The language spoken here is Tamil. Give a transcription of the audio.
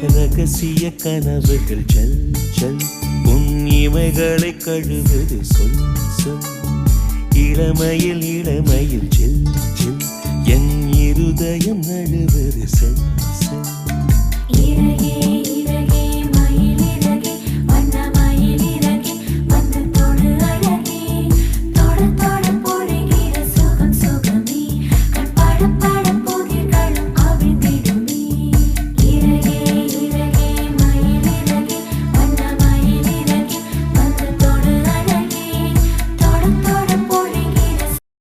ரகசிய கனவுகள் ஜல் ஜல் உன் இமைகளை கழுவது சொல் சொல் இளமையில் இளமையில் ஜில் ஜில் என் இருதயம் நழுவது செல் செல்